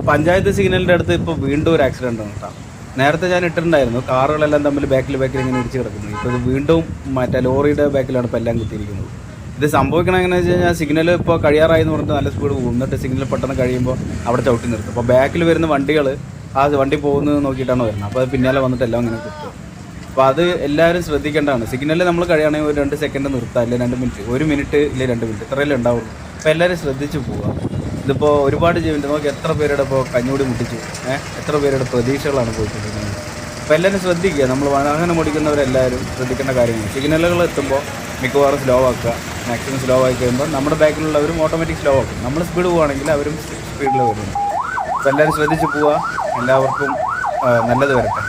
പഞ്ചായത്ത് സിഗ്നലിൻ്റെ അടുത്ത് ഇപ്പോൾ വീണ്ടും ഒരു ആക്സിഡൻ്റ് ആണ് കേട്ടോ. നേരത്തെ ഞാൻ ഇട്ടിട്ടുണ്ടായിരുന്നു, കാറുകളെല്ലാം തമ്മിൽ ബാക്കിൽ ഇങ്ങനെ ഇടിച്ച് കിടക്കുന്നു. ഇപ്പോൾ ഇത് വീണ്ടും മറ്റേ ലോറിയുടെ ബാക്കിലാണ് ഇപ്പോൾ എല്ലാം കുത്തിയിരിക്കുന്നത്. ഇത് സംഭവിക്കണം എങ്ങനെയാണെന്ന് വെച്ച് കഴിഞ്ഞാൽ സിഗ്നൽ ഇപ്പോൾ കഴിയാറായി എന്ന് പറഞ്ഞിട്ട് നല്ല സ്പീഡ് പോകും. എന്നിട്ട് സിഗ്നൽ പെട്ടെന്ന് കഴിയുമ്പോൾ അവിടെ ചവിട്ടി നിർത്തും. അപ്പോൾ ബാക്കിൽ വരുന്ന വണ്ടികൾ ആ വണ്ടി പോകുന്നത് നോക്കിയിട്ടാണ് വരുന്നത്. അപ്പോൾ അത് പിന്നാലെ വന്നിട്ട് എല്ലാം ഇങ്ങനെ കുത്തും. അപ്പോൾ അത് എല്ലാവരും ശ്രദ്ധിക്കേണ്ടതാണ്. സിഗ്നലിൽ നമ്മൾ കഴിയുകയാണെങ്കിൽ ഒരു 2 സെക്കൻഡ് നിർത്താം, അല്ലെങ്കിൽ 2 മിനിറ്റ്, 1 മിനിറ്റ് ഇല്ലെങ്കിൽ 2 മിനിറ്റ്, ഇത്രയല്ലേ ഉണ്ടാവുള്ളൂ. അപ്പോൾ എല്ലാവരും ശ്രദ്ധിച്ച് പോവുക. ഇതിപ്പോൾ ഒരുപാട് ജീവിതം നോക്കി എത്ര പേരുടെ ഇപ്പോൾ കഞ്ഞൂടി മുട്ടിച്ചു, എത്ര പേരുടെ പ്രതീക്ഷകളാണ് പോയിക്കൊണ്ടിരിക്കുന്നത്. അപ്പോൾ എല്ലാവരും ശ്രദ്ധിക്കുക. നമ്മൾ വാഹനം ഓടിക്കുന്നവരെല്ലാവരും ശ്രദ്ധിക്കേണ്ട കാര്യങ്ങൾ. സിഗ്നലുകൾ എത്തുമ്പോൾ മിക്കവാറും സ്ലോ ആക്കുക. മാക്സിമം സ്ലോ ആയി കഴിയുമ്പോൾ നമ്മുടെ ബാക്കിലുള്ളവരും ഓട്ടോമാറ്റിക് സ്ലോ ആക്കും. നമ്മൾ സ്പീഡ് പോവുകയാണെങ്കിൽ അവരും സ്പീഡിൽ വരുന്നു. അപ്പോൾ എല്ലാവരും ശ്രദ്ധിച്ച് പോവുക. എല്ലാവർക്കും നല്ലത് വരട്ടെ.